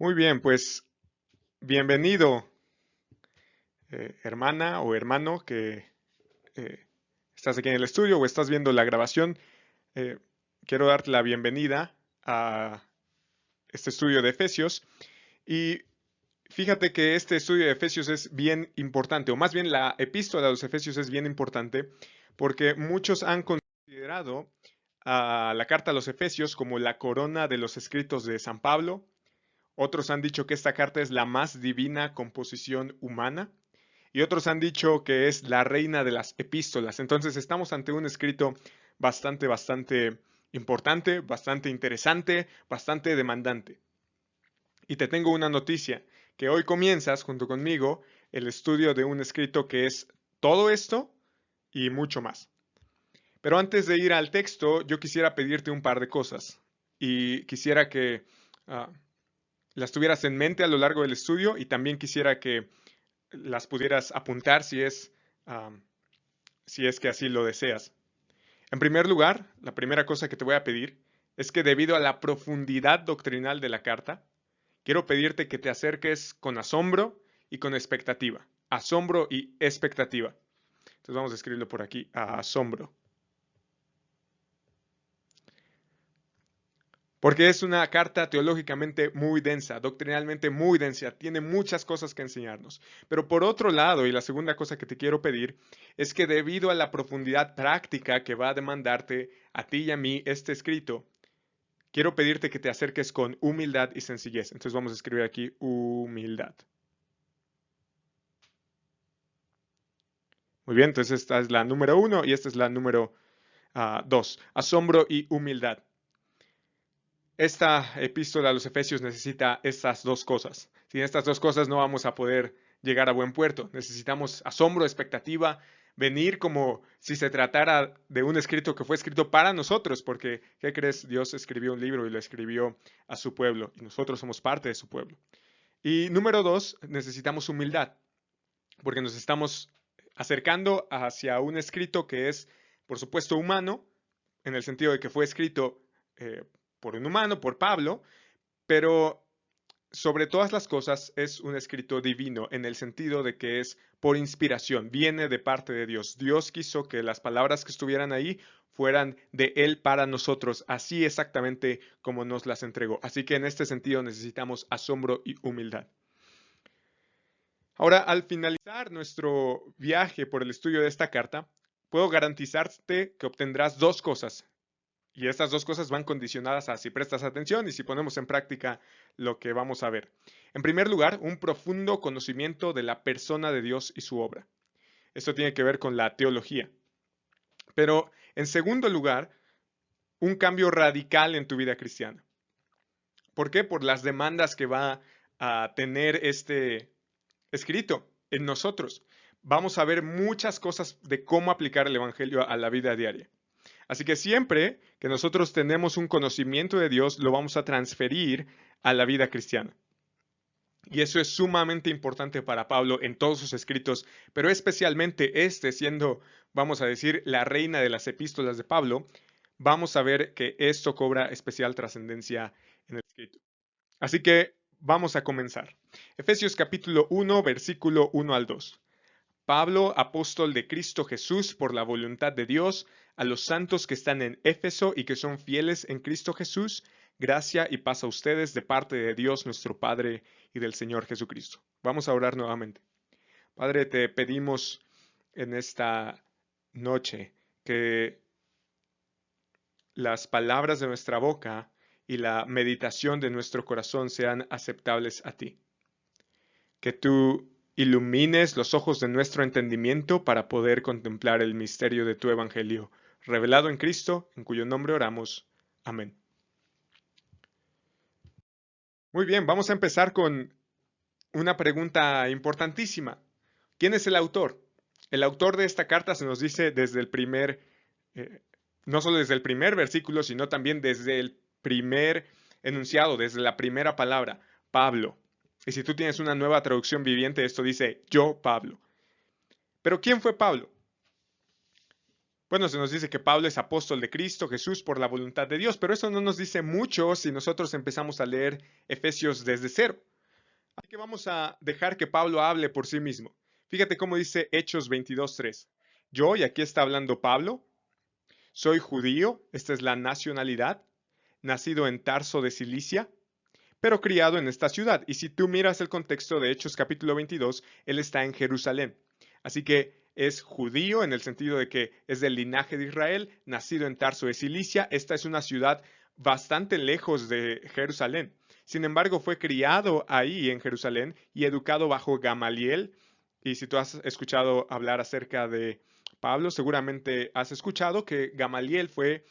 Muy bien, pues bienvenido, hermana o hermano que eh, estás aquí en el estudio o estás viendo la grabación. Eh, Quiero darte la bienvenida a este estudio de Efesios y fíjate que este estudio de Efesios es bien importante, o más bien la epístola de los Efesios es bien importante porque muchos han considerado a la carta a los Efesios como la corona de los escritos de San Pablo. Otros han dicho que esta carta es la más divina composición humana y otros han dicho que es la reina de las epístolas. Entonces estamos ante un escrito bastante importante, bastante interesante, bastante demandante. Y te tengo una noticia, que hoy comienzas junto conmigo el estudio de un escrito que es todo esto y mucho más. Pero antes de ir al texto, yo quisiera pedirte un par de cosas y quisiera que uh, las tuvieras en mente a lo largo del estudio y también quisiera que las pudieras apuntar um, si es que así lo deseas. En primer lugar, la primera cosa que te voy a pedir es que debido a la profundidad doctrinal de la carta, quiero pedirte que te acerques con asombro y con expectativa. Asombro y expectativa. Entonces vamos a escribirlo por aquí, asombro. Porque es una carta teológicamente muy densa, doctrinalmente muy densa, tiene muchas cosas que enseñarnos. Pero por otro lado, y la segunda cosa que te quiero pedir, es que debido a la profundidad práctica que va a demandarte a ti y a mí este escrito, quiero pedirte que te acerques con humildad y sencillez. Entonces vamos a escribir aquí humildad. Muy bien, entonces esta es la número uno y esta es la número dos. Asombro y humildad. Esta epístola a los Efesios necesita estas dos cosas. Sin estas dos cosas no vamos a poder llegar a buen puerto. Necesitamos asombro, expectativa, venir como si se tratara de un escrito que fue escrito para nosotros, porque, ¿qué crees? Dios escribió un libro y lo escribió a su pueblo, y nosotros somos parte de su pueblo. Y número dos, necesitamos humildad, porque nos estamos acercando hacia un escrito que es, por supuesto, humano, en el sentido de que fue escrito por un humano, por Pablo, pero sobre todas las cosas es un escrito divino en el sentido de que es por inspiración, viene de parte de Dios. Dios quiso que las palabras que estuvieran ahí fueran de Él para nosotros, así exactamente como nos las entregó. Así que en este sentido necesitamos asombro y humildad. Ahora, al finalizar nuestro viaje por el estudio de esta carta, puedo garantizarte que obtendrás dos cosas. Y estas dos cosas van condicionadas a si prestas atención y si ponemos en práctica lo que vamos a ver. En primer lugar, un profundo conocimiento de la persona de Dios y su obra. Esto tiene que ver con la teología. Pero en segundo lugar, un cambio radical en tu vida cristiana. ¿Por qué? Por las demandas que va a tener este escrito en nosotros. Vamos a ver muchas cosas de cómo aplicar el Evangelio a la vida diaria. Así que siempre que nosotros tenemos un conocimiento de Dios, lo vamos a transferir a la vida cristiana. Y eso es sumamente importante para Pablo en todos sus escritos, pero especialmente este siendo, vamos a decir, la reina de las epístolas de Pablo, vamos a ver que esto cobra especial trascendencia en el escrito. Así que vamos a comenzar. Efesios capítulo 1, versículo 1 al 2. Pablo, apóstol de Cristo Jesús por la voluntad de Dios, a los santos que están en Éfeso y que son fieles en Cristo Jesús, gracia y paz a ustedes de parte de Dios nuestro Padre y del Señor Jesucristo. Vamos a orar nuevamente. Padre, te pedimos en esta noche que las palabras de nuestra boca y la meditación de nuestro corazón sean aceptables a ti. Que tú ilumines los ojos de nuestro entendimiento para poder contemplar el misterio de tu Evangelio, revelado en Cristo, en cuyo nombre oramos. Amén. Muy bien, vamos a empezar con una pregunta importantísima. ¿Quién es el autor? El autor de esta carta se nos dice desde el eh, no solo desde el primer versículo, sino también desde el primer enunciado, desde la primera palabra, Pablo. Y si tú tienes una nueva traducción viviente, esto dice yo, Pablo. Pero ¿quién fue Pablo? Bueno, se nos dice que Pablo es apóstol de Cristo Jesús por la voluntad de Dios, pero eso no nos dice mucho si nosotros empezamos a leer Efesios desde cero. Así que vamos a dejar que Pablo hable por sí mismo. Fíjate cómo dice Hechos 22:3. Yo, y aquí está hablando Pablo, soy judío, esta es la nacionalidad, nacido en Tarso de Cilicia, pero criado en esta ciudad. Y si tú miras el contexto de Hechos capítulo 22, él está en Jerusalén. Así que es judío en el sentido de que es del linaje de Israel, nacido en Tarso de Cilicia. Esta es una ciudad bastante lejos de Jerusalén. Sin embargo, fue criado ahí en Jerusalén y educado bajo Gamaliel. Y si tú has escuchado hablar acerca de Pablo, seguramente has escuchado que Gamaliel fue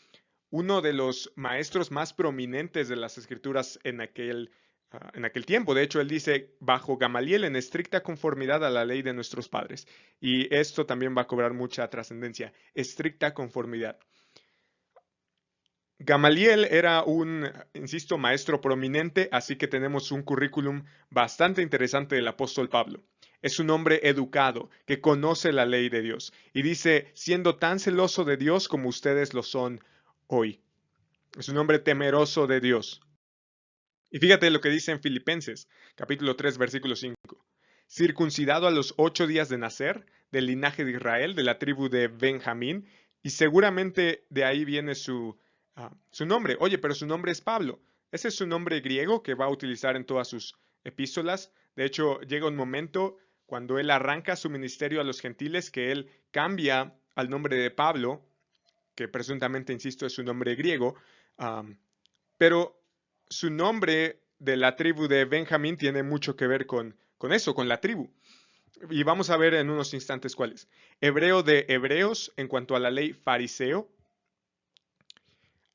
uno de los maestros más prominentes de las escrituras en aquel tiempo. De hecho, él dice, bajo Gamaliel, en estricta conformidad a la ley de nuestros padres. Y esto también va a cobrar mucha trascendencia, estricta conformidad. Gamaliel era un, insisto, maestro prominente, así que tenemos un currículum bastante interesante del apóstol Pablo. Es un hombre educado, que conoce la ley de Dios. Y dice, siendo tan celoso de Dios como ustedes lo son hoy. Es un hombre temeroso de Dios. Y fíjate lo que dice en Filipenses, capítulo 3, versículo 5. Circuncidado a los 8 días de nacer, del linaje de Israel, de la tribu de Benjamín, y seguramente de ahí viene su nombre. Oye, pero su nombre es Pablo. Ese es su nombre griego que va a utilizar en todas sus epístolas. De hecho, llega un momento cuando él arranca su ministerio a los gentiles que él cambia al nombre de Pablo, que presuntamente, insisto, es su nombre griego, pero su nombre de la tribu de Benjamín tiene mucho que ver con eso, con la tribu. Y vamos a ver en unos instantes cuáles. Hebreo de hebreos en cuanto a la ley fariseo.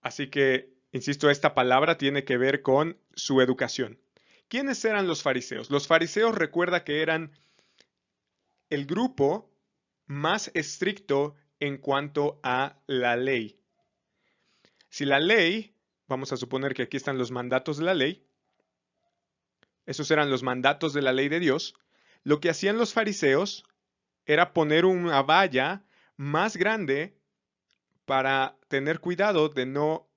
Así que, insisto, esta palabra tiene que ver con su educación. ¿Quiénes eran los fariseos? Los fariseos recuerda que eran el grupo más estricto en cuanto a la ley. Si la ley, vamos a suponer que aquí están los mandatos de la ley, esos eran los mandatos de la ley de Dios, lo que hacían los fariseos era poner una valla más grande para tener cuidado de no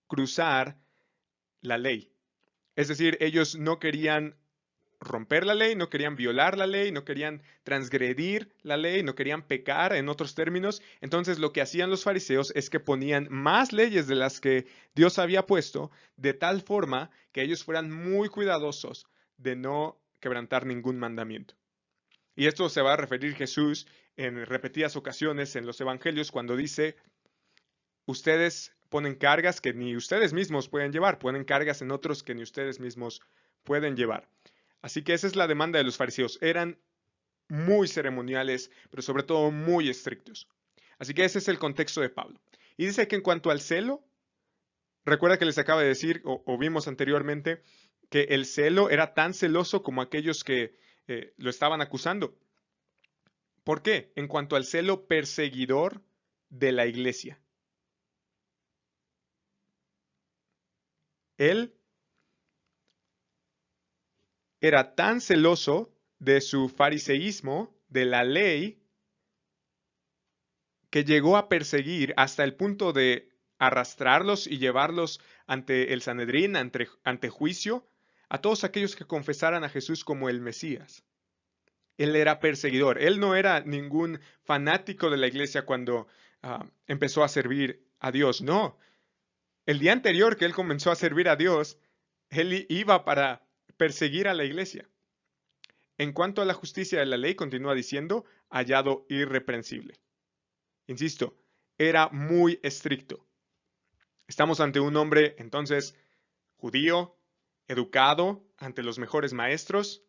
cruzar la ley. Es decir, ellos no querían romper la ley, no querían violar la ley, no querían transgredir la ley, no querían pecar, en otros términos. Entonces lo que hacían los fariseos es que ponían más leyes de las que Dios había puesto, de tal forma que ellos fueran muy cuidadosos de no quebrantar ningún mandamiento. Y esto se va a referir Jesús en repetidas ocasiones en los evangelios cuando dice, ustedes ponen cargas que ni ustedes mismos pueden llevar, ponen cargas en otros que ni ustedes mismos pueden llevar. Así que esa es la demanda de los fariseos. Eran muy ceremoniales, pero sobre todo muy estrictos. Así que ese es el contexto de Pablo. Y dice que en cuanto al celo, recuerda que les acaba de decir, o vimos anteriormente, que el celo era tan celoso como aquellos que lo estaban acusando. ¿Por qué? En cuanto al celo perseguidor de la iglesia. Él era tan celoso de su fariseísmo, de la ley, que llegó a perseguir hasta el punto de arrastrarlos y llevarlos ante el Sanedrín, ante juicio, a todos aquellos que confesaran a Jesús como el Mesías. Él era perseguidor. Él no era ningún fanático de la iglesia cuando empezó a servir a Dios. No. El día anterior que él comenzó a servir a Dios, él iba para perseguir a la iglesia. En cuanto a la justicia de la ley, continúa diciendo, hallado irreprensible. Insisto, era muy estricto. Estamos ante un hombre, entonces, judío, educado ante los mejores maestros,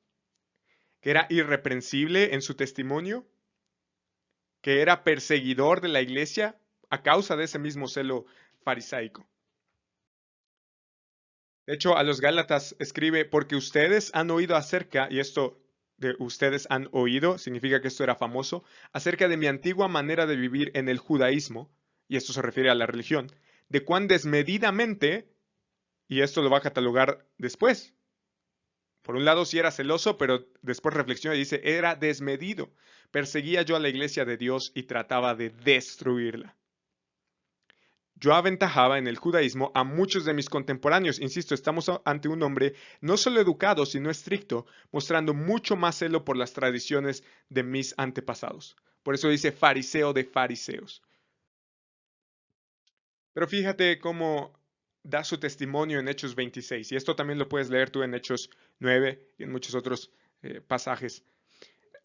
que era irreprensible en su testimonio, que era perseguidor de la iglesia a causa de ese mismo celo farisaico. De hecho, a los Gálatas escribe, porque ustedes han oído acerca, y esto de ustedes han oído, significa que esto era famoso, acerca de mi antigua manera de vivir en el judaísmo, y esto se refiere a la religión, de cuán desmedidamente, y esto lo va a catalogar después, Por un lado sí era celoso, pero después reflexiona y dice, era desmedido. Perseguía yo a la iglesia de Dios y trataba de destruirla. Yo aventajaba en el judaísmo a muchos de mis contemporáneos. Insisto, estamos ante un hombre no solo educado, sino estricto, mostrando mucho más celo por las tradiciones de mis antepasados. Por eso dice fariseo de fariseos. Pero fíjate cómo da su testimonio en Hechos 26. Y esto también lo puedes leer tú en Hechos 9 y en muchos otros pasajes.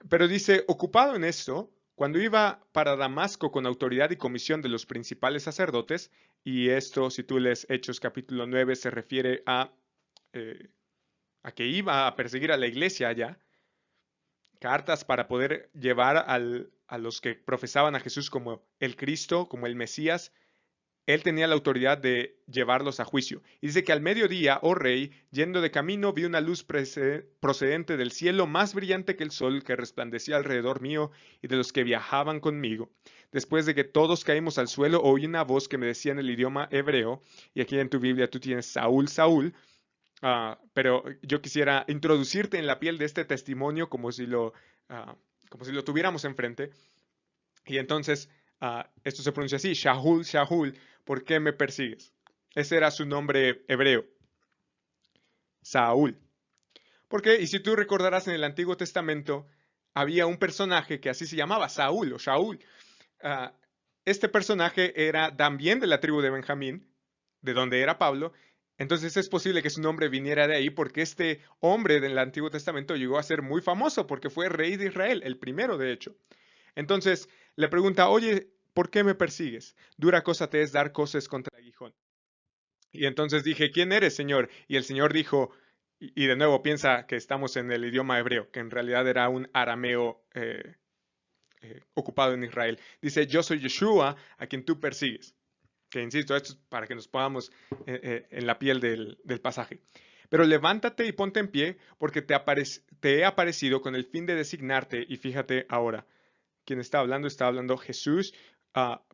Pero dice, ocupado en esto, cuando iba para Damasco con autoridad y comisión de los principales sacerdotes, y esto, si tú lees Hechos capítulo 9, se refiere eh, a que iba a perseguir a la iglesia allá, cartas para poder llevar a los que profesaban a Jesús como el Cristo, como el Mesías, él tenía la autoridad de llevarlos a juicio. Y dice que al mediodía, oh rey, yendo de camino, vi una luz procedente del cielo más brillante que el sol que resplandecía alrededor mío y de los que viajaban conmigo. Después de que todos caímos al suelo, oí una voz que me decía en el idioma hebreo, y aquí en tu Biblia tú tienes Saúl, Saúl, pero yo quisiera introducirte en la piel de este testimonio como si lo tuviéramos enfrente. Y entonces, esto se pronuncia así, Shahul, Shahul, ¿por qué me persigues? Ese era su nombre hebreo, Saúl. ¿Por qué? Y si tú recordarás en el Antiguo Testamento, había un personaje que así se llamaba, Saúl o Shaul. Ah, este personaje era también de la tribu de Benjamín, de donde era Pablo. Entonces es posible que su nombre viniera de ahí porque este hombre del Antiguo Testamento llegó a ser muy famoso porque fue rey de Israel, el primero de hecho. Entonces le pregunta, oye, ¿por qué me persigues? Dura cosa te es dar cosas contra el aguijón. Y entonces dije, ¿quién eres, Señor? Y el Señor dijo, y de nuevo piensa que estamos en el idioma hebreo, que en realidad era un arameo ocupado en Israel. Dice, yo soy Yeshua, a quien tú persigues. Que insisto, esto es para que nos pongamos en la piel del pasaje. Pero levántate y ponte en pie, porque te he aparecido con el fin de designarte, y fíjate ahora, quien está hablando Jesús,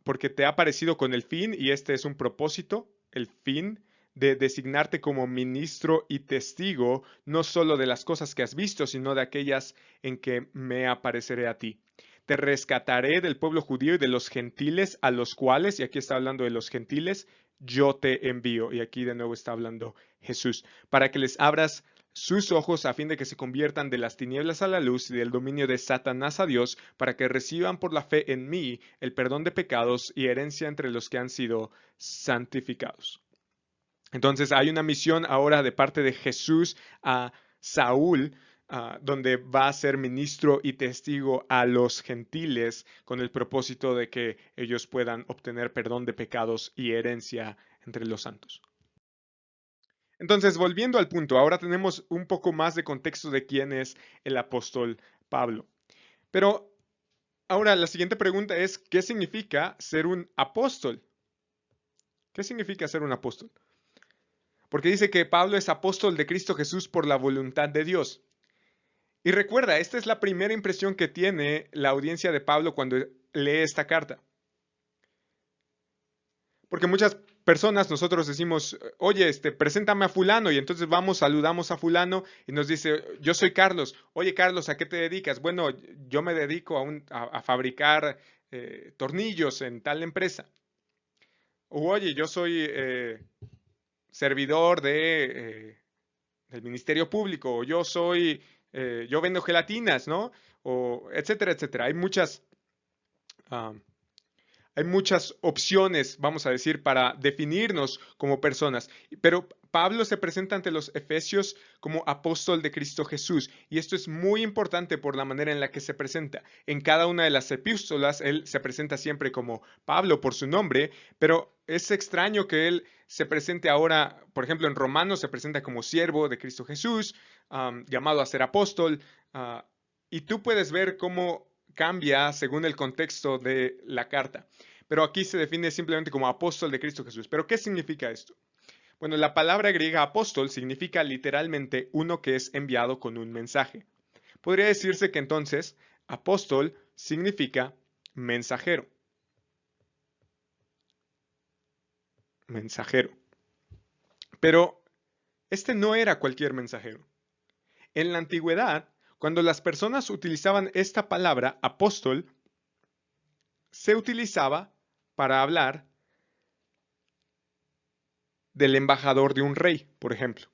porque te ha aparecido con el fin, y este es un propósito, el fin de designarte como ministro y testigo, no solo de las cosas que has visto, sino de aquellas en que me apareceré a ti. Te rescataré del pueblo judío y de los gentiles a los cuales, y aquí está hablando de los gentiles, yo te envío. Y aquí de nuevo está hablando Jesús, para que les abras sus ojos a fin de que se conviertan de las tinieblas a la luz y del dominio de Satanás a Dios, para que reciban por la fe en mí el perdón de pecados y herencia entre los que han sido santificados. Entonces hay una misión ahora de parte de Jesús a Saúl, donde va a ser ministro y testigo a los gentiles con el propósito de que ellos puedan obtener perdón de pecados y herencia entre los santos. Entonces, volviendo al punto, ahora tenemos un poco más de contexto de quién es el apóstol Pablo. Pero ahora la siguiente pregunta es, ¿qué significa ser un apóstol? ¿Qué significa ser un apóstol? Porque dice que Pablo es apóstol de Cristo Jesús por la voluntad de Dios. Y recuerda, esta es la primera impresión que tiene la audiencia de Pablo cuando lee esta carta. Porque muchas personas nosotros decimos, oye, preséntame a fulano, y entonces vamos, saludamos a fulano y nos dice, yo soy Carlos. Oye, Carlos, ¿a qué te dedicas? Bueno, yo me dedico a fabricar tornillos en tal empresa. O oye, yo soy servidor del Ministerio Público, o yo vendo gelatinas, ¿no? O etcétera, etcétera. Um, hay muchas opciones, vamos a decir, para definirnos como personas. Pero Pablo se presenta ante los efesios como apóstol de Cristo Jesús. Y esto es muy importante por la manera en la que se presenta. En cada una de las epístolas, él se presenta siempre como Pablo por su nombre, pero es extraño que él se presente ahora, por ejemplo, en Romanos se presenta como siervo de Cristo Jesús, llamado a ser apóstol. Y tú puedes ver cómo cambia según el contexto de la carta. Pero aquí se define simplemente como apóstol de Cristo Jesús. ¿Pero qué significa esto? Bueno, la palabra griega apóstol significa literalmente uno que es enviado con un mensaje. Podría decirse que entonces apóstol significa mensajero. Mensajero. Pero este no era cualquier mensajero. En la antigüedad, cuando las personas utilizaban esta palabra, apóstol, se utilizaba para hablar del embajador de un rey, por ejemplo.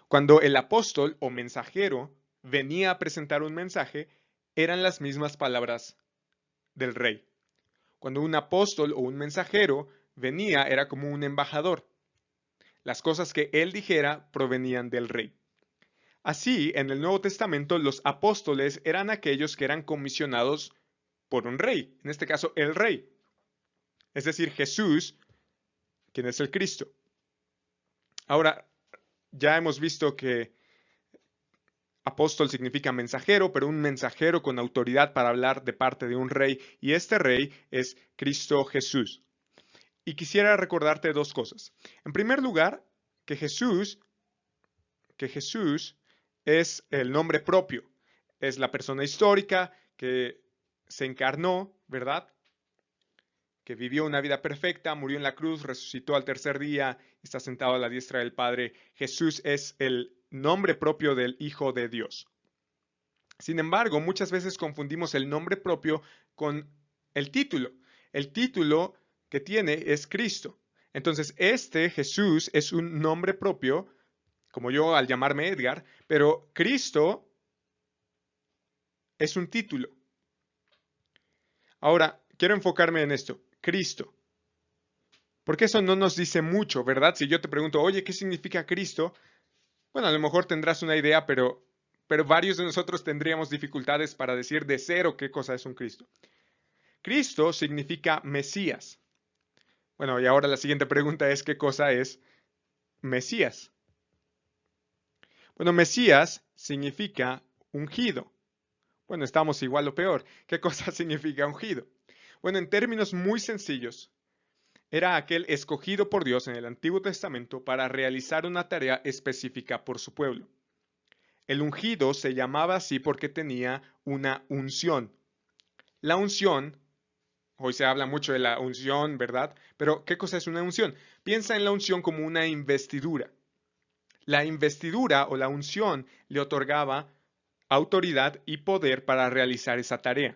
Cuando el apóstol o mensajero venía a presentar un mensaje, eran las mismas palabras del rey. Cuando un apóstol o un mensajero venía, era como un embajador. Las cosas que él dijera provenían del rey. Así, en el Nuevo Testamento, los apóstoles eran aquellos que eran comisionados por un rey, en este caso el rey, es decir, Jesús, quien es el Cristo. Ahora, ya hemos visto que apóstol significa mensajero, pero un mensajero con autoridad para hablar de parte de un rey, y este rey es Cristo Jesús. Y quisiera recordarte dos cosas. En primer lugar, que Jesús es el nombre propio, es la persona histórica que se encarnó, ¿verdad? Que vivió una vida perfecta, murió en la cruz, resucitó al tercer día, está sentado a la diestra del Padre. Jesús es el nombre propio del Hijo de Dios. Sin embargo, muchas veces confundimos el nombre propio con el título. El título que tiene es Cristo. Entonces, este Jesús es un nombre propio, como yo al llamarme Edgar, pero Cristo es un título. Ahora, quiero enfocarme en esto. Cristo. Porque eso no nos dice mucho, ¿verdad? Si yo te pregunto, oye, ¿qué significa Cristo? Bueno, a lo mejor tendrás una idea, pero varios de nosotros tendríamos dificultades para decir de cero qué cosa es un Cristo. Cristo significa Mesías. Bueno, y ahora la siguiente pregunta es, ¿qué cosa es Mesías? Bueno, Mesías significa ungido. Bueno, estamos igual o peor. ¿Qué cosa significa ungido? Bueno, en términos muy sencillos, era aquel escogido por Dios en el Antiguo Testamento para realizar una tarea específica por su pueblo. El ungido se llamaba así porque tenía una unción. La unción, hoy se habla mucho de la unción, ¿verdad? Pero ¿qué cosa es una unción? Piensa en la unción como una investidura. La investidura o la unción le otorgaba autoridad y poder para realizar esa tarea.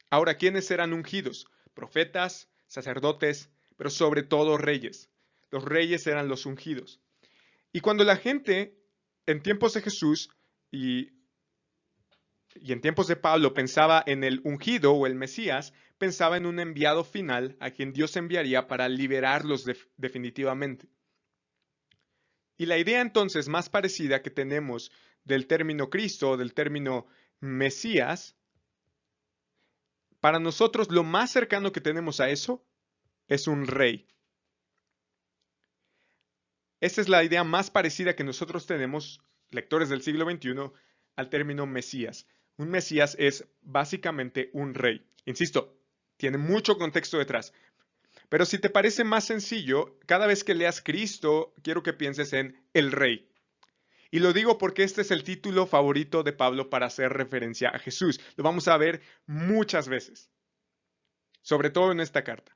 Ahora, ¿quiénes eran ungidos? Profetas, sacerdotes, pero sobre todo reyes. Los reyes eran los ungidos. Y cuando la gente en tiempos de Jesús y en tiempos de Pablo pensaba en el ungido o el Mesías, pensaba en un enviado final a quien Dios enviaría para liberarlos definitivamente. Y la idea entonces más parecida que tenemos del término Cristo o del término Mesías, para nosotros lo más cercano que tenemos a eso es un rey. Esta es la idea más parecida que nosotros tenemos, lectores del siglo XXI, al término Mesías. Un Mesías es básicamente un rey. Insisto, tiene mucho contexto detrás. Pero si te parece más sencillo, cada vez que leas Cristo, quiero que pienses en el rey. Y lo digo porque este es el título favorito de Pablo para hacer referencia a Jesús. Lo vamos a ver muchas veces, sobre todo en esta carta.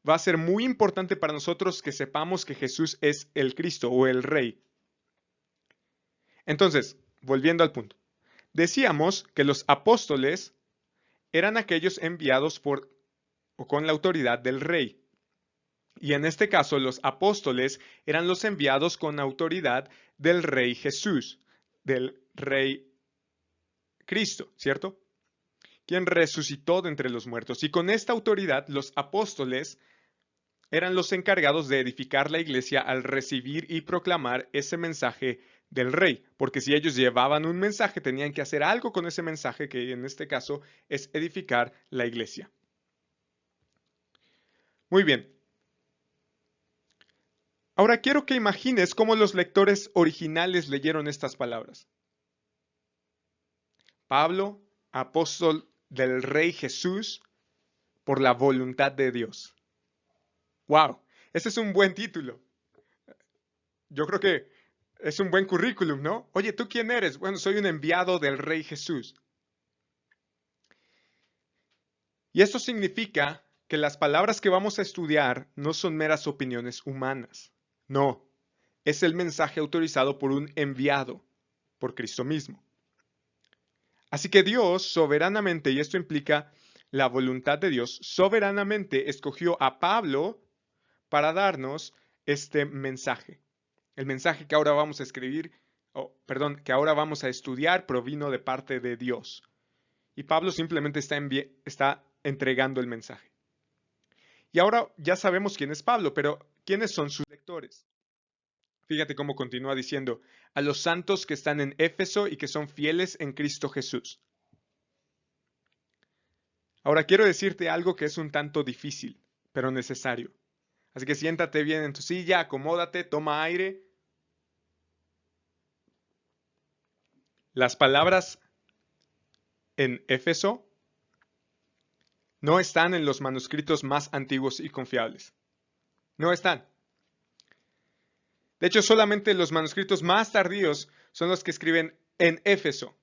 Va a ser muy importante para nosotros que sepamos que Jesús es el Cristo o el Rey. Entonces, volviendo al punto. Decíamos que los apóstoles eran aquellos enviados por o con la autoridad del Rey. Y en este caso, los apóstoles eran los enviados con autoridad del Rey Jesús, del Rey Cristo, ¿cierto? Quien resucitó de entre los muertos. Y con esta autoridad, los apóstoles eran los encargados de edificar la iglesia al recibir y proclamar ese mensaje del rey, porque si ellos llevaban un mensaje, tenían que hacer algo con ese mensaje, que en este caso es edificar la iglesia. Muy bien. Ahora quiero que imagines cómo los lectores originales leyeron estas palabras. Pablo, apóstol del Rey Jesús, por la voluntad de Dios. ¡Wow! Ese es un buen título. Yo creo que es un buen currículum, ¿no? Oye, ¿tú quién eres? Bueno, soy un enviado del Rey Jesús. Y esto significa que las palabras que vamos a estudiar no son meras opiniones humanas. No, es el mensaje autorizado por un enviado, por Cristo mismo. Así que Dios soberanamente, y esto implica la voluntad de Dios, soberanamente escogió a Pablo para darnos este mensaje. El mensaje que ahora vamos a escribir, que ahora vamos a estudiar, provino de parte de Dios. Y Pablo simplemente está entregando el mensaje. Y ahora ya sabemos quién es Pablo, pero ¿quiénes son sus lectores? Fíjate cómo continúa diciendo, a los santos que están en Éfeso y que son fieles en Cristo Jesús. Ahora quiero decirte algo que es un tanto difícil, pero necesario. Así que siéntate bien en tu silla, acomódate, toma aire. Las palabras en Éfeso no están en los manuscritos más antiguos y confiables. No están. De hecho, solamente los manuscritos más tardíos son los que escriben en Éfeso.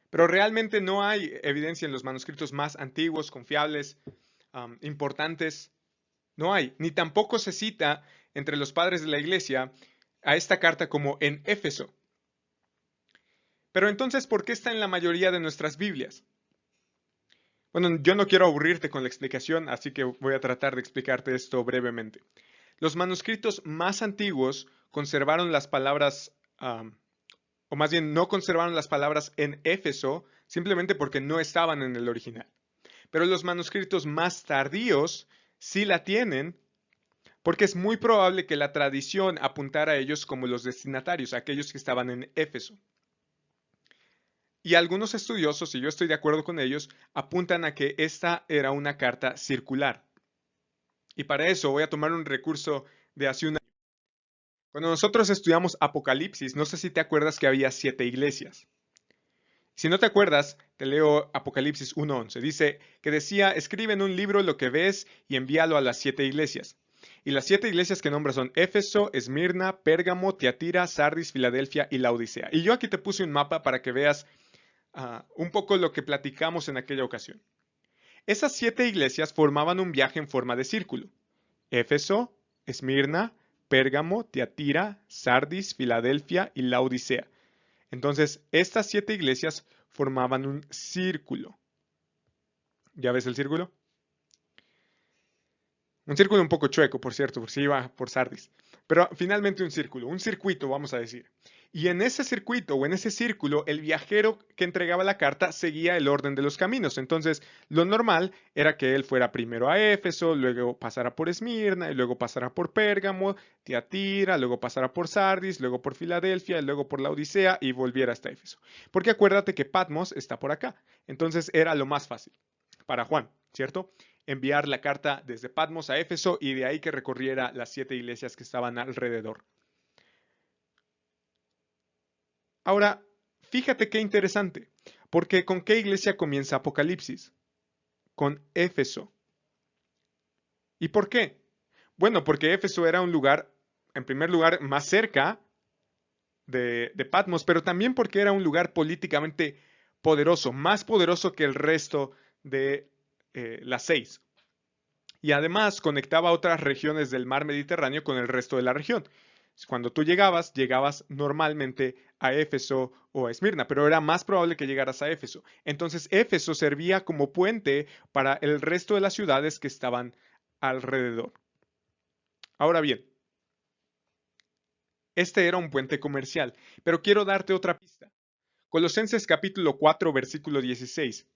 Pero realmente no hay evidencia en los manuscritos más antiguos, confiables, importantes. No hay. Ni tampoco se cita entre los padres de la iglesia a esta carta como en Éfeso. Pero entonces, ¿por qué está en la mayoría de nuestras Biblias? Bueno, yo no quiero aburrirte con la explicación, así que voy a tratar de explicarte esto brevemente. Los manuscritos más antiguos conservaron las palabras, o más bien no conservaron las palabras en Éfeso, simplemente porque no estaban en el original. Pero los manuscritos más tardíos sí la tienen, porque es muy probable que la tradición apuntara a ellos como los destinatarios, aquellos que estaban en Éfeso. Y algunos estudiosos, y yo estoy de acuerdo con ellos, apuntan a que esta era una carta circular. Y para eso voy a tomar un recurso de hace un año. Cuando nosotros estudiamos Apocalipsis, no sé si te acuerdas que había 7 iglesias. Si no te acuerdas, te leo Apocalipsis 1:11. Dice que decía, escribe en un libro lo que ves y envíalo a las 7 iglesias. Y las 7 iglesias que nombra son Éfeso, Esmirna, Pérgamo, Tiatira, Sardis, Filadelfia y Laodicea. Y yo aquí te puse un mapa para que veas un poco lo que platicamos en aquella ocasión. Esas 7 iglesias formaban un viaje en forma de círculo. Éfeso, Esmirna, Pérgamo, Tiatira, Sardis, Filadelfia y Laodicea. Entonces, estas 7 iglesias formaban un círculo. ¿Ya ves el círculo? Un círculo un poco chueco, por cierto, por si iba por Sardis. Pero finalmente un círculo, un circuito, vamos a decir. Y en ese circuito o en ese círculo, el viajero que entregaba la carta seguía el orden de los caminos. Entonces, lo normal era que él fuera primero a Éfeso, luego pasara por Esmirna, y luego pasara por Pérgamo, Tiatira, luego pasara por Sardis, luego por Filadelfia, y luego por Laodicea y volviera hasta Éfeso. Porque acuérdate que Patmos está por acá. Entonces, era lo más fácil para Juan, ¿cierto? Enviar la carta desde Patmos a Éfeso y de ahí que recorriera las 7 iglesias que estaban alrededor. Ahora, fíjate qué interesante, porque ¿con qué iglesia comienza Apocalipsis? Con Éfeso. ¿Y por qué? Bueno, porque Éfeso era un lugar, en primer lugar, más cerca de Patmos, pero también porque era un lugar políticamente poderoso, más poderoso que el resto de las 6. Y además conectaba otras regiones del mar Mediterráneo con el resto de la región. Cuando tú llegabas normalmente a Éfeso o a Esmirna, pero era más probable que llegaras a Éfeso. Entonces Éfeso servía como puente para el resto de las ciudades que estaban alrededor. Ahora bien, este era un puente comercial, pero quiero darte otra pista. Colosenses capítulo 4, versículo 16.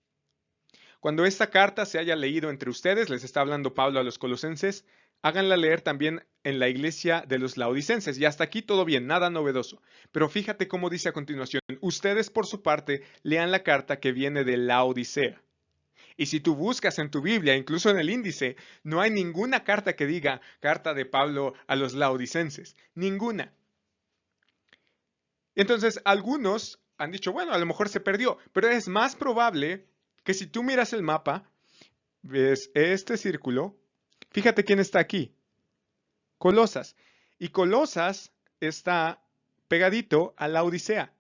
Cuando esta carta se haya leído entre ustedes, les está hablando Pablo a los colosenses, háganla leer también en la iglesia de los laodicenses. Y hasta aquí todo bien, nada novedoso. Pero fíjate cómo dice a continuación, ustedes por su parte lean la carta que viene de Laodicea. Y si tú buscas en tu Biblia, incluso en el índice, no hay ninguna carta que diga carta de Pablo a los laodicenses. Ninguna. Entonces, algunos han dicho, bueno, a lo mejor se perdió, pero es más probable que si tú miras el mapa, ves este círculo, fíjate quién está aquí, Colosas. Y Colosas está pegadito a la Odisea.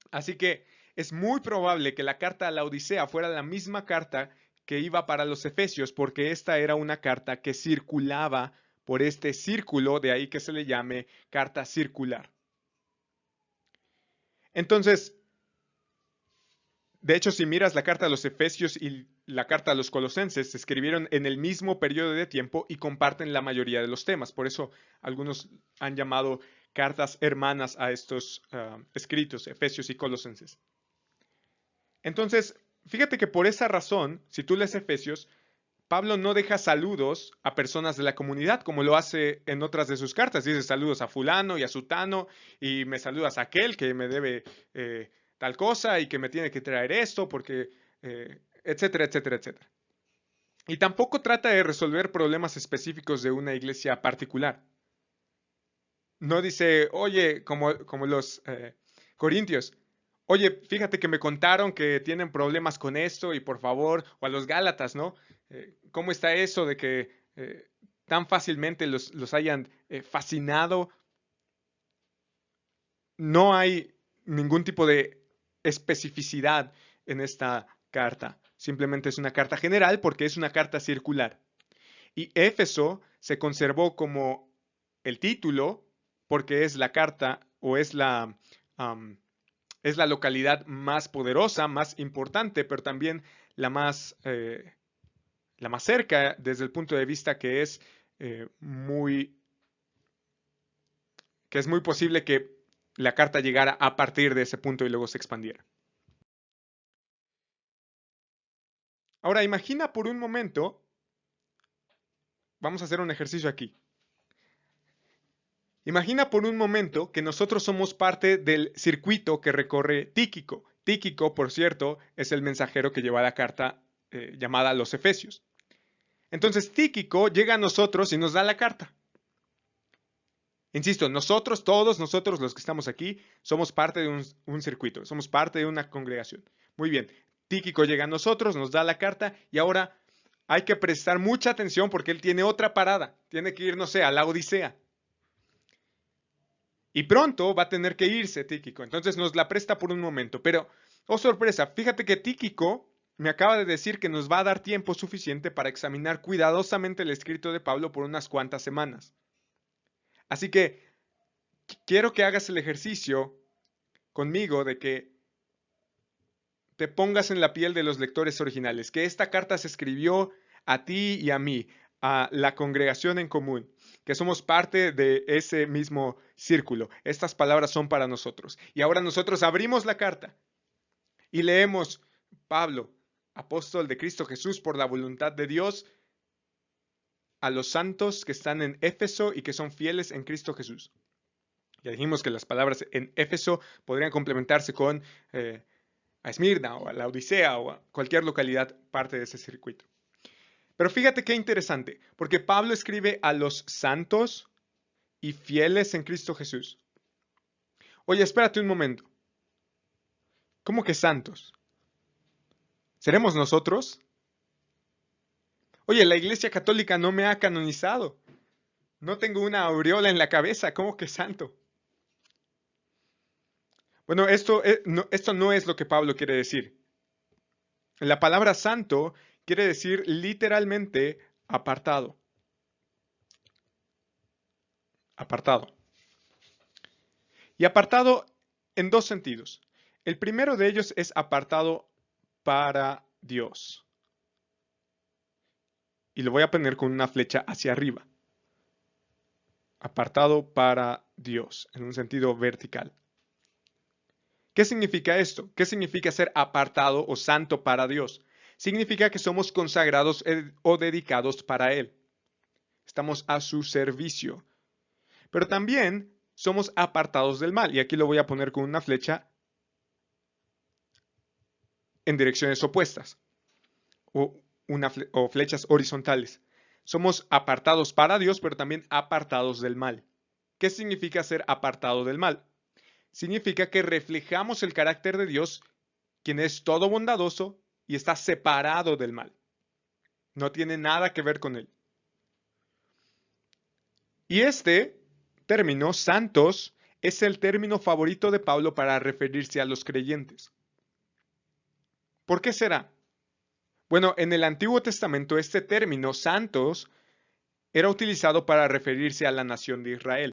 Así que es muy probable que la carta a la Odisea fuera la misma carta que iba para los Efesios, porque esta era una carta que circulaba por este círculo, de ahí que se le llame carta circular. Entonces, de hecho, si miras la carta a los Efesios y la carta a los Colosenses, se escribieron en el mismo periodo de tiempo y comparten la mayoría de los temas. Por eso algunos han llamado cartas hermanas a estos escritos, Efesios y Colosenses. Entonces, fíjate que por esa razón, si tú lees Efesios, Pablo no deja saludos a personas de la comunidad como lo hace en otras de sus cartas. Dice saludos a fulano y a sutano y me saludas a aquel que me debe tal cosa y que me tiene que traer esto porque, etcétera, etcétera, etcétera. Y tampoco trata de resolver problemas específicos de una iglesia particular. No dice, oye, como los corintios, oye, fíjate que me contaron que tienen problemas con esto y por favor, o a los gálatas, ¿no? ¿Cómo está eso de que tan fácilmente los hayan fascinado? No hay ningún tipo de especificidad en esta carta. Simplemente es una carta general porque es una carta circular. Y Éfeso se conservó como el título porque es la carta o es la localidad más poderosa, más importante, pero también la más cerca desde el punto de vista que es muy posible que la carta llegara a partir de ese punto y luego se expandiera. Ahora imagina por un momento, vamos a hacer un ejercicio aquí. Imagina por un momento que nosotros somos parte del circuito que recorre Tíquico. Tíquico, por cierto, es el mensajero que lleva la carta llamada Los Efesios. Entonces Tíquico llega a nosotros y nos da la carta. Insisto, nosotros, todos nosotros los que estamos aquí, somos parte de un circuito, somos parte de una congregación. Muy bien, Tíquico llega a nosotros, nos da la carta y ahora hay que prestar mucha atención porque él tiene otra parada, tiene que ir, no sé, a la Odisea. Y pronto va a tener que irse Tíquico, entonces nos la presta por un momento. Pero, oh sorpresa, fíjate que Tíquico me acaba de decir que nos va a dar tiempo suficiente para examinar cuidadosamente el escrito de Pablo por unas cuantas semanas. Así que quiero que hagas el ejercicio conmigo de que te pongas en la piel de los lectores originales, que esta carta se escribió a ti y a mí, a la congregación en común, que somos parte de ese mismo círculo. Estas palabras son para nosotros. Y ahora nosotros abrimos la carta y leemos, Pablo, apóstol de Cristo Jesús por la voluntad de Dios, a los santos que están en Éfeso y que son fieles en Cristo Jesús. Ya dijimos que las palabras en Éfeso podrían complementarse con a Esmirna o a la Odisea o a cualquier localidad parte de ese circuito. Pero fíjate qué interesante, porque Pablo escribe a los santos y fieles en Cristo Jesús. Oye, espérate un momento. ¿Cómo que santos? ¿Seremos nosotros? Oye, la Iglesia Católica no me ha canonizado. No tengo una aureola en la cabeza. ¿Cómo que santo? Bueno, esto no es lo que Pablo quiere decir. La palabra santo quiere decir literalmente apartado. Apartado. Y apartado en dos sentidos. El primero de ellos es apartado para Dios. Y lo voy a poner con una flecha hacia arriba. Apartado para Dios, en un sentido vertical. ¿Qué significa esto? ¿Qué significa ser apartado o santo para Dios? Significa que somos consagrados o dedicados para Él. Estamos a su servicio. Pero también somos apartados del mal. Y aquí lo voy a poner con una flecha en direcciones opuestas. O flechas horizontales. Somos apartados para Dios, pero también apartados del mal. ¿Qué significa ser apartado del mal? Significa que reflejamos el carácter de Dios, quien es todo bondadoso y está separado del mal. No tiene nada que ver con él. Y este término, santos, es el término favorito de Pablo para referirse a los creyentes. ¿Por qué será? Bueno, en el Antiguo Testamento este término, santos, era utilizado para referirse a la nación de Israel.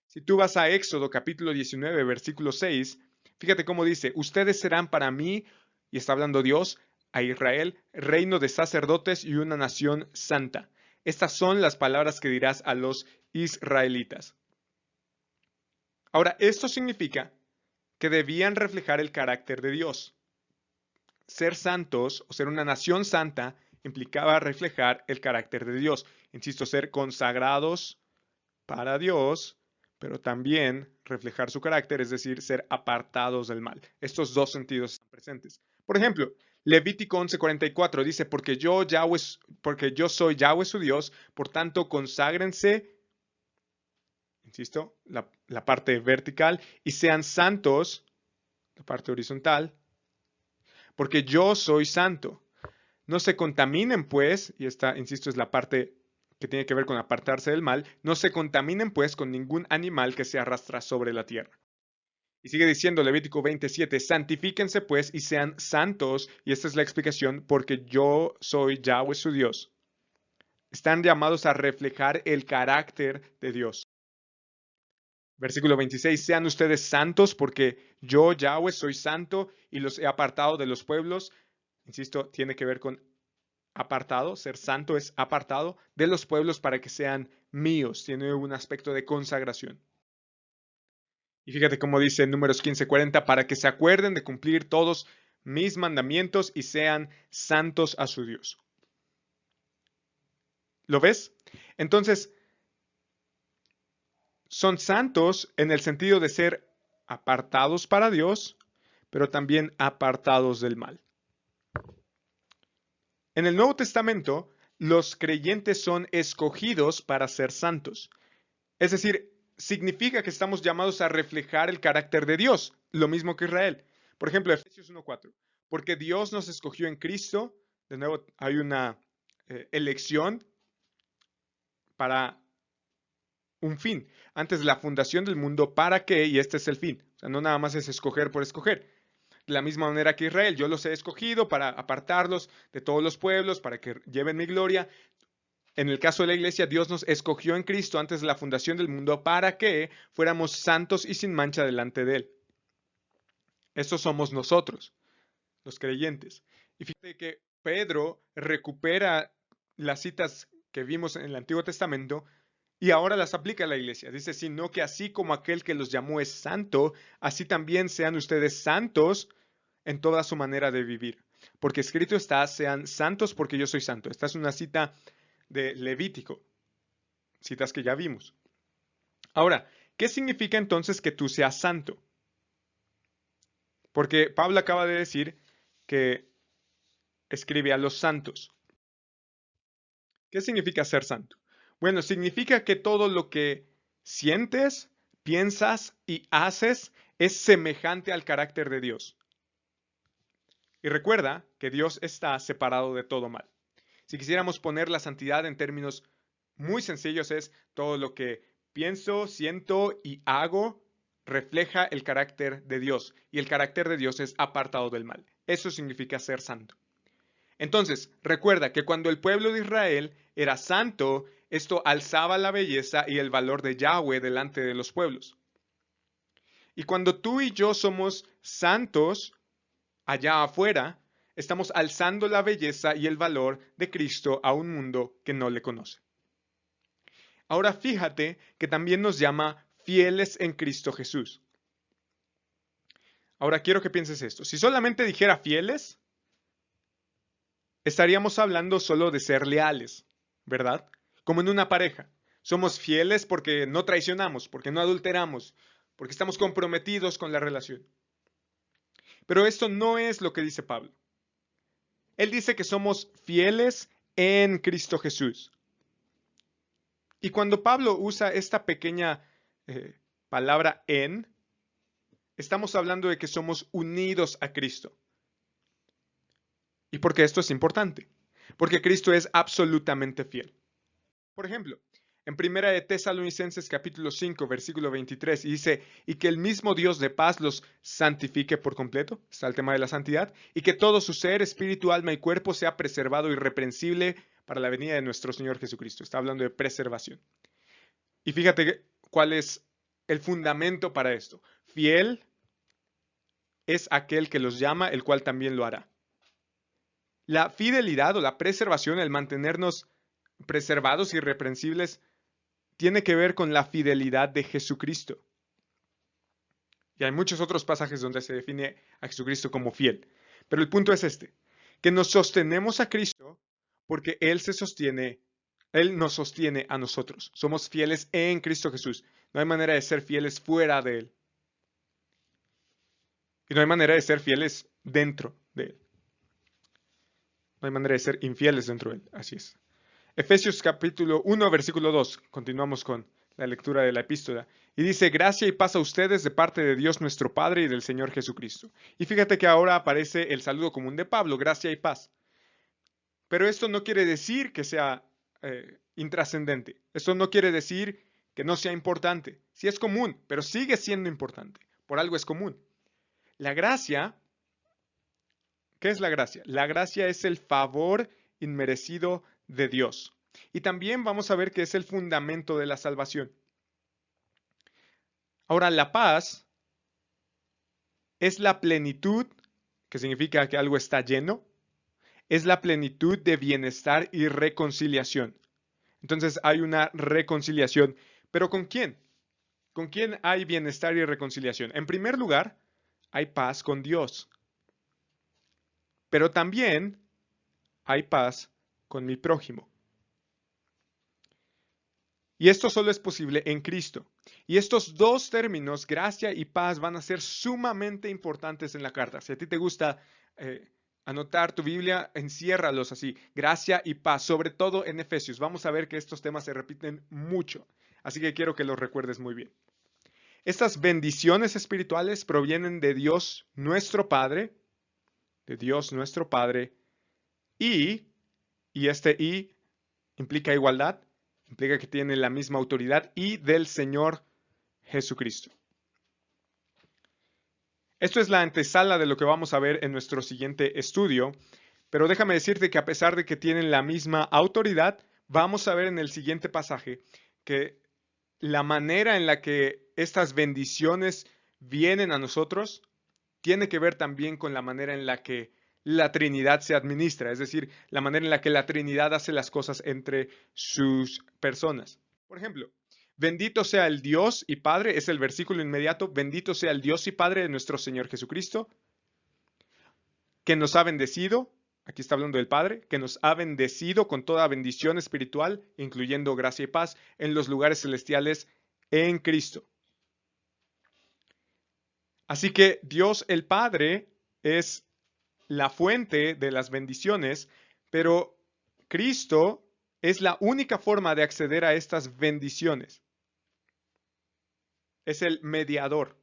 Si tú vas a Éxodo capítulo 19, versículo 6, Fíjate cómo dice, ustedes serán para mí, y está hablando Dios, a Israel, reino de sacerdotes y una nación santa. Estas son las palabras que dirás a los israelitas. Ahora, esto significa que debían reflejar el carácter de Dios. Ser santos o ser una nación santa implicaba reflejar el carácter de Dios. Insisto, ser consagrados para Dios, pero también reflejar su carácter, es decir, ser apartados del mal. Estos dos sentidos están presentes. Por ejemplo, Levítico 11:44 dice, porque yo soy Yahweh su Dios, por tanto conságrense, insisto, la parte vertical, y sean santos, la parte horizontal, porque yo soy santo. No se contaminen, pues, y esta, insisto, es la parte que tiene que ver con apartarse del mal, no se contaminen, pues, con ningún animal que se arrastra sobre la tierra. Y sigue diciendo Levítico 27, santifíquense, pues, y sean santos, y esta es la explicación, porque yo soy Yahweh su Dios. Están llamados a reflejar el carácter de Dios. Versículo 26, sean ustedes santos, porque yo, Yahweh, soy santo, y los he apartado de los pueblos. Insisto, tiene que ver con apartado, ser santo es apartado de los pueblos para que sean míos, tiene un aspecto de consagración. Y fíjate cómo dice en Números 15:40, para que se acuerden de cumplir todos mis mandamientos y sean santos a su Dios. ¿Lo ves? Entonces, son santos en el sentido de ser apartados para Dios, pero también apartados del mal. En el Nuevo Testamento, los creyentes son escogidos para ser santos. Es decir, significa que estamos llamados a reflejar el carácter de Dios, lo mismo que Israel. Por ejemplo, Efesios 1:4. Porque Dios nos escogió en Cristo, de nuevo hay una elección para un fin. Antes de la fundación del mundo, ¿para qué? Y este es el fin. O sea, no nada más es escoger por escoger. De la misma manera que Israel, yo los he escogido para apartarlos de todos los pueblos, para que lleven mi gloria. En el caso de la iglesia, Dios nos escogió en Cristo antes de la fundación del mundo para que fuéramos santos y sin mancha delante de Él. Estos somos nosotros, los creyentes. Y fíjate que Pedro recupera las citas que vimos en el Antiguo Testamento y ahora las aplica a la iglesia. Dice, sino que así como aquel que los llamó es santo, así también sean ustedes santos en toda su manera de vivir. Porque escrito está, sean santos porque yo soy santo. Esta es una cita de Levítico, citas que ya vimos. Ahora, ¿qué significa entonces que tú seas santo? Porque Pablo acaba de decir que escribe a los santos. ¿Qué significa ser santo? Bueno, significa que todo lo que sientes, piensas y haces es semejante al carácter de Dios. Y recuerda que Dios está separado de todo mal. Si quisiéramos poner la santidad en términos muy sencillos, es todo lo que pienso, siento y hago refleja el carácter de Dios. Y el carácter de Dios es apartado del mal. Eso significa ser santo. Entonces, recuerda que cuando el pueblo de Israel era santo, esto alzaba la belleza y el valor de Yahweh delante de los pueblos. Y cuando tú y yo somos santos allá afuera, estamos alzando la belleza y el valor de Cristo a un mundo que no le conoce. Ahora fíjate que también nos llama fieles en Cristo Jesús. Ahora quiero que pienses esto. Si solamente dijera fieles, estaríamos hablando solo de ser leales, ¿verdad? Como en una pareja. Somos fieles porque no traicionamos, porque no adulteramos, porque estamos comprometidos con la relación. Pero esto no es lo que dice Pablo. Él dice que somos fieles en Cristo Jesús. Y cuando Pablo usa esta pequeña palabra en, estamos hablando de que somos unidos a Cristo. ¿Y por qué esto es importante? Porque Cristo es absolutamente fiel. Por ejemplo, en Primera de Tesalonicenses capítulo 5, versículo 23, y dice, y que el mismo Dios de paz los santifique por completo, está el tema de la santidad, y que todo su ser, espíritu, alma y cuerpo sea preservado irreprensible para la venida de nuestro Señor Jesucristo. Está hablando de preservación. Y fíjate cuál es el fundamento para esto. Fiel es aquel que los llama, el cual también lo hará. La fidelidad o la preservación, el mantenernos preservados, irreprensibles, tiene que ver con la fidelidad de Jesucristo. Y hay muchos otros pasajes donde se define a Jesucristo como fiel. Pero el punto es este, que nos sostenemos a Cristo porque Él se sostiene, Él nos sostiene a nosotros. Somos fieles en Cristo Jesús. No hay manera de ser fieles fuera de Él. Y no hay manera de ser fieles dentro de Él. No hay manera de ser infieles dentro de Él. Así es. Efesios capítulo 1, versículo 2. Continuamos con la lectura de la epístola. Y dice, gracia y paz a ustedes de parte de Dios nuestro Padre y del Señor Jesucristo. Y fíjate que ahora aparece el saludo común de Pablo, gracia y paz. Pero esto no quiere decir que sea intrascendente. Esto no quiere decir que no sea importante. Sí es común, pero sigue siendo importante. Por algo es común. La gracia, ¿qué es la gracia? La gracia es el favor inmerecido de Dios. Y también vamos a ver que es el fundamento de la salvación. Ahora, la paz es la plenitud, que significa que algo está lleno, es la plenitud de bienestar y reconciliación. Entonces hay una reconciliación. ¿Pero con quién? ¿Con quién hay bienestar y reconciliación? En primer lugar, hay paz con Dios. Pero también hay paz con mi prójimo. Y esto solo es posible en Cristo. Y estos dos términos, gracia y paz, van a ser sumamente importantes en la carta. Si a ti te gusta anotar tu Biblia, enciérralos así. Gracia y paz, sobre todo en Efesios. Vamos a ver que estos temas se repiten mucho. Así que quiero que los recuerdes muy bien. Estas bendiciones espirituales provienen de Dios nuestro Padre, y este y implica igualdad, implica que tiene la misma autoridad, y del Señor Jesucristo. Esto es la antesala de lo que vamos a ver en nuestro siguiente estudio, pero déjame decirte que a pesar de que tienen la misma autoridad, vamos a ver en el siguiente pasaje que la manera en la que estas bendiciones vienen a nosotros tiene que ver también con la manera en la que la Trinidad se administra, es decir, la manera en la que la Trinidad hace las cosas entre sus personas. Por ejemplo, bendito sea el Dios y Padre, es el versículo inmediato, bendito sea el Dios y Padre de nuestro Señor Jesucristo, que nos ha bendecido, aquí está hablando del Padre, que nos ha bendecido con toda bendición espiritual, incluyendo gracia y paz, en los lugares celestiales en Cristo. Así que Dios el Padre es la fuente de las bendiciones, pero Cristo es la única forma de acceder a estas bendiciones. Es el mediador.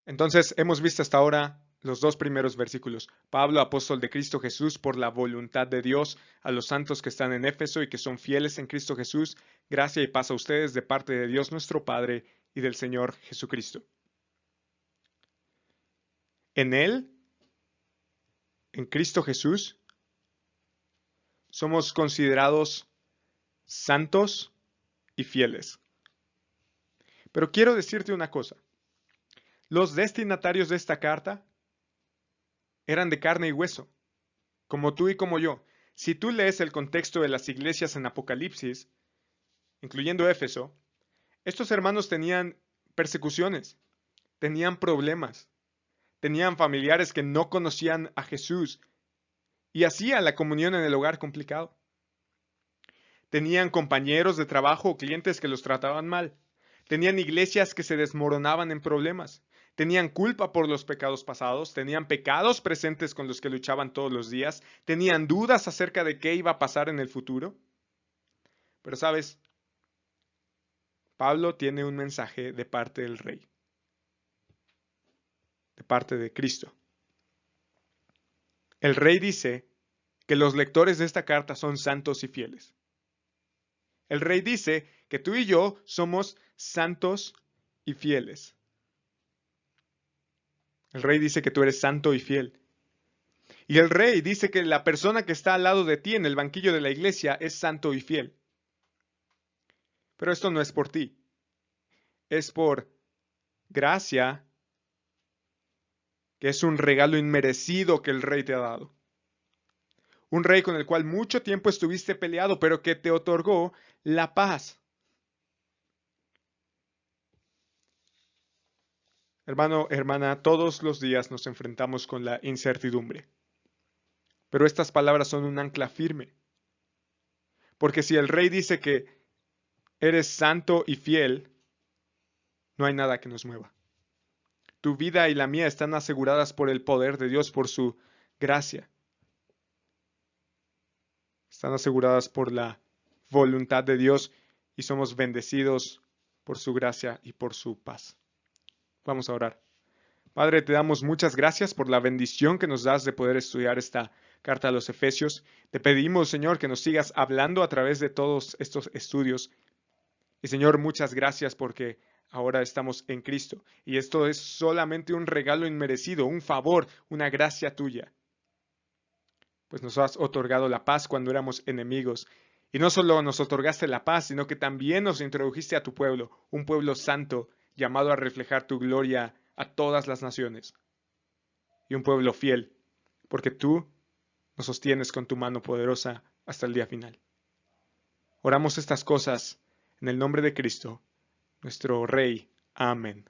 Entonces, hemos visto hasta ahora los dos primeros versículos. Pablo, apóstol de Cristo Jesús, por la voluntad de Dios, a los santos que están en Éfeso y que son fieles en Cristo Jesús, gracia y paz a ustedes de parte de Dios nuestro Padre y del Señor Jesucristo. En Él, en Cristo Jesús, somos considerados santos y fieles. Pero quiero decirte una cosa. Los destinatarios de esta carta eran de carne y hueso, como tú y como yo. Si tú lees el contexto de las iglesias en Apocalipsis, incluyendo Éfeso, estos hermanos tenían persecuciones, tenían problemas, tenían familiares que no conocían a Jesús y hacía la comunión en el hogar complicado. Tenían compañeros de trabajo o clientes que los trataban mal. Tenían iglesias que se desmoronaban en problemas. Tenían culpa por los pecados pasados, tenían pecados presentes con los que luchaban todos los días, tenían dudas acerca de qué iba a pasar en el futuro. Pero sabes, Pablo tiene un mensaje de parte del Rey, de parte de Cristo. El Rey dice que los lectores de esta carta son santos y fieles. El Rey dice que tú y yo somos santos y fieles. El Rey dice que tú eres santo y fiel. Y el Rey dice que la persona que está al lado de ti en el banquillo de la iglesia es santo y fiel. Pero esto no es por ti, es por gracia, que es un regalo inmerecido que el Rey te ha dado. Un Rey con el cual mucho tiempo estuviste peleado, pero que te otorgó la paz. Hermano, hermana, todos los días nos enfrentamos con la incertidumbre. Pero estas palabras son un ancla firme. Porque si el Rey dice que eres santo y fiel, no hay nada que nos mueva. Tu vida y la mía están aseguradas por el poder de Dios, por su gracia. Están aseguradas por la voluntad de Dios y somos bendecidos por su gracia y por su paz. Vamos a orar. Padre, te damos muchas gracias por la bendición que nos das de poder estudiar esta carta a los Efesios. Te pedimos, Señor, que nos sigas hablando a través de todos estos estudios. Y Señor, muchas gracias porque ahora estamos en Cristo. Y esto es solamente un regalo inmerecido, un favor, una gracia tuya. Pues nos has otorgado la paz cuando éramos enemigos. Y no solo nos otorgaste la paz, sino que también nos introdujiste a tu pueblo, un pueblo santo, llamado a reflejar tu gloria a todas las naciones. Y un pueblo fiel, porque tú nos sostienes con tu mano poderosa hasta el día final. Oramos estas cosas en el nombre de Cristo, nuestro Rey. Amén.